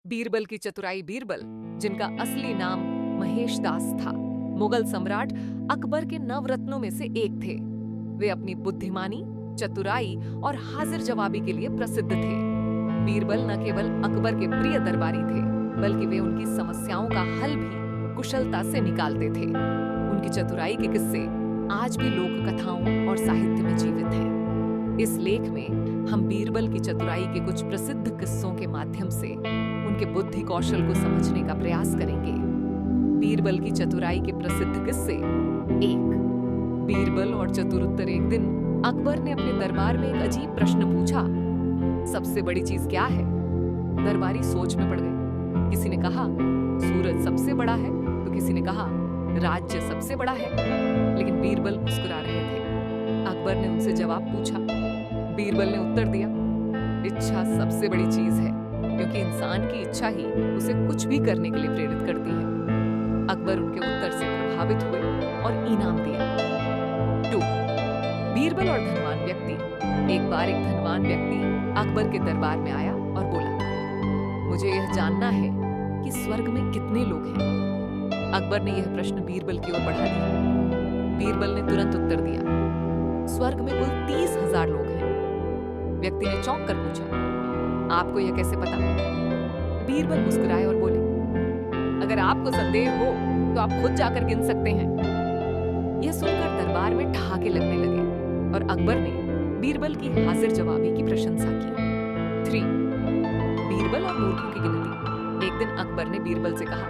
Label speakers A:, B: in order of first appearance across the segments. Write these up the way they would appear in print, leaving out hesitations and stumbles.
A: बीरबल की चतुराई। बीरबल, जिनका असली नाम महेश दास था, मुगल सम्राट अकबर के नवरत्नों में से एक थे। वे अपनी बुद्धिमानी, चतुराई और हाजिर जवाबी के लिए प्रसिद्ध थे। बीरबल न केवल अकबर के प्रिय दरबारी थे, बल्कि वे उनकी समस्याओं का हल भी कुशलता से निकालते थे। उनकी चतुराई के किस्से आज भी लोक कथाओं और साहित्य में जीवित हैं। इस लेख में हम बीरबल की चतुराई के कुछ प्रसिद्ध किस्सों के माध्यम से उनके बुद्धि कौशल को समझने का प्रयास करेंगे। बीरबल की चतुराई के प्रसिद्ध किस्से। 1। बीरबल और चतुरुत्तर। एक दिन अकबर ने अपने दरबार में एक अजीब प्रश्न पूछा। सबसे बड़ी चीज क्या है? दरबारी सोच में पड़ गए। किसी ने कहा सूरज सबसे बड़ा है, तो किसी ने कहा राज्य सबसे बड़ा है। लेकिन बीरबल मुस्कुरा रहे थे। अकबर ने उनसे जवाब पूछा। बीरबल ने उत्तर दिया, इच्छा सबसे बड़ी चीज है, क्योंकि इंसान की इच्छा ही उसे कुछ भी करने के लिए प्रेरित करती है। अकबर उनके उत्तर से प्रभावित हुए और इनाम दिया। 2। बीरबल और धनवान व्यक्ति। एक बार एक धनवान व्यक्ति अकबर के दरबार में आया और बोला, मुझे यह जानना है कि स्वर्ग में कितने लोग हैं। अकबर ने यह प्रश्न बीरबल की ओर बढ़ा दिया। बीरबल ने तुरंत उत्तर दिया, स्वर्ग में कुल 30,000 लोग हैं। व्यक्ति ने चौंक कर पूछा, आपको यह कैसे पता? बीरबल मुस्कुराए और बोले, अगर आपको संदेह हो तो आप खुद जाकर गिन सकते हैं। यह सुनकर दरबार में ठहाके लगने लगे और अकबर ने बीरबल की हाजिर जवाबी की प्रशंसा की। 3। बीरबल और मूर्खों की गिनती। एक दिन अकबर ने बीरबल से कहा,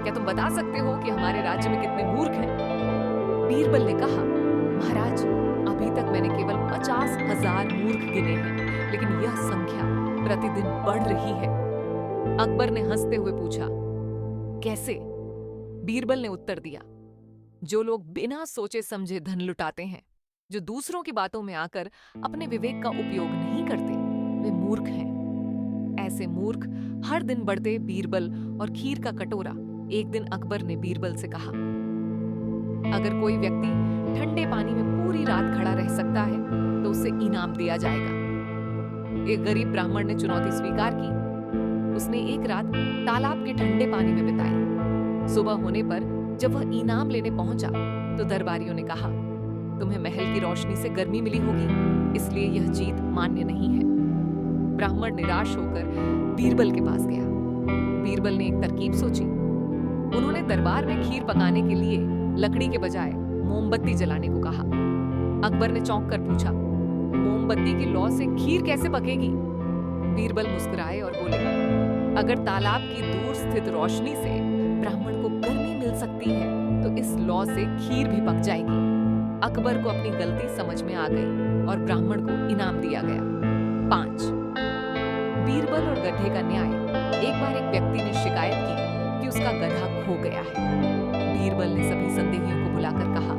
A: क्या तुम बता सकते हो कि हमारे राज्य में कितने मूर्ख हैं? बीरबल ने कहा, महाराज, अभी तक मैंने केवल 50,000 मूर्ख गिने हैं, लेकिन यह संख्या प्रतिदिन बढ़ रही है। अकबर ने हंसते हुए पूछा, कैसे? बीरबल ने उत्तर दिया, जो लोग बिना सोचे समझे धन लुटाते हैं, जो दूसरों की बातों में आकर अपने विवेक का उपयोग नहीं करते, वे मूर्ख हैं। ऐसे मूर्ख हर दिन बढ़ते। बीरबल और खीर का कटोरा। एक दिन अकबर ने बीरबल से कहा, अगर कोई व्यक्ति ठंडे पानी में पूरी रात खड़ा रह सकता है तो उसे इनाम दिया जाएगा। एक गरीब ब्राह्मण ने चुनौती स्वीकार की। उसने एक रात तालाब के ठंडे पानी में बिताई। सुबह होने पर जब वह इनाम लेने पहुंचा तो दरबारियों ने कहा, तुम्हें महल की रोशनी से गर्मी मिली होगी, इसलिए यह जीत मान्य नहीं है। ब्राह्मण निराश होकर बीरबल के पास गया। बीरबल ने एक तरकीब सोची। उन्होंने दरबार में खीर पकाने के लिए लकड़ी के बजाय मोमबत्ती जलाने को कहा। अकबर ने चौंक कर पूछा, मोमबत्ती की लौ से खीर कैसे पकेगी? बीरबल मुस्कुराए और बोले, अगर तालाब की दूर स्थित रोशनी से ब्राह्मण को गर्मी मिल सकती है तो इस लौ से खीर भी पक जाएगी। अकबर को अपनी गलती समझ में आ गई और ब्राह्मण को इनाम दिया गया। 5। बीरबल और गधे का न्याय। एक बार एक व्यक्ति ने शिकायत की कि उसका गधा खो गया है। बीरबल ने सभी संदेहियों को बुलाकर कहा,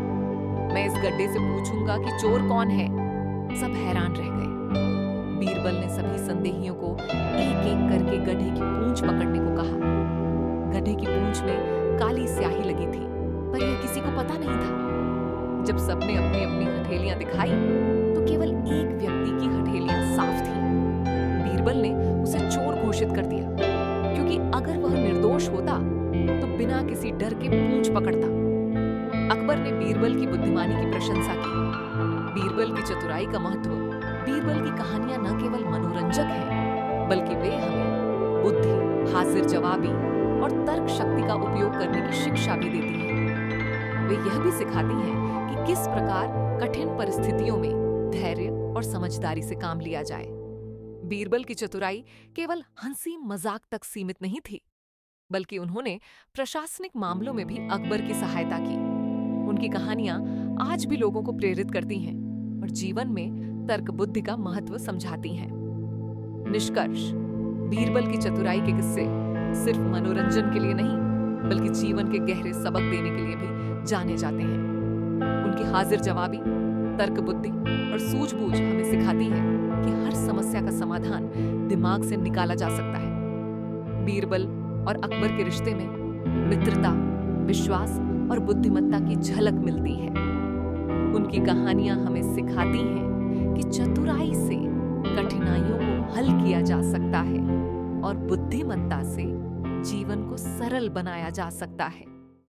A: मैं इस गड्ढे से पूछूंगा कि चोर कौन है। सब हैरान रह गए। बीरबल ने सभी संदेहियों को एक एक करके गधे की पूंछ पकड़ने को कहा। गधे की पूंछ में काली स्याही लगी थी, पर यह किसी को पता नहीं था। जब सबने अपनी अपनी हथेलियां दिखाई तो केवल एक व्यक्ति की हथेलियां साफ थी। बीरबल ने उसे चोर घोषित कर दिया, क्योंकि अगर वह निर्दोष होता तो बिना किसी डर के पूंछ पकड़ता। अकबर ने बीरबल की बुद्धिमानी की प्रशंसा की। बीरबल की चतुराई का महत्व। बीरबल की कहानियां न केवल मनोरंजक हैं, बल्कि वे हमें बुद्धि, हाजिर जवाबी और तर्क शक्ति का उपयोग करने की शिक्षा भी देती हैं। वे यह भी सिखाती हैं कि किस प्रकार कठिन परिस्थितियों में धैर्य और समझदारी से काम लिया जाए। बीरबल की चतुराई केवल हंसी मजाक तक सीमित नहीं थी, बल्कि उन्होंने प्रशासनिक मामलों में भी अकबर की सहायता की। उनकी कहानियां आज भी लोगों को प्रेरित करती हैं और जीवन में तर्क बुद्धि का महत्व समझाती हैं। निष्कर्ष, बीरबल की चतुराई के किस्से सिर्फ मनोरंजन के लिए नहीं, बल्कि जीवन के गहरे सबक देने के लिए भी जाने जाते हैं। उनकी हाजिर जवाबी, तर्क बुद्धि और सूझबूझ हमें सिखाती है कि हर समस्या का समाधान दिमाग से निकाला जा सकता है। बीरबल और अकबर के रिश्ते में मित्रता, विश्वास और बुद्धिमत्ता की झलक मिलती है। उनकी कहानियां हमें सिखाती हैं कि चतुराई से कठिनाइयों को हल किया जा सकता है और बुद्धिमत्ता से जीवन को सरल बनाया जा सकता है।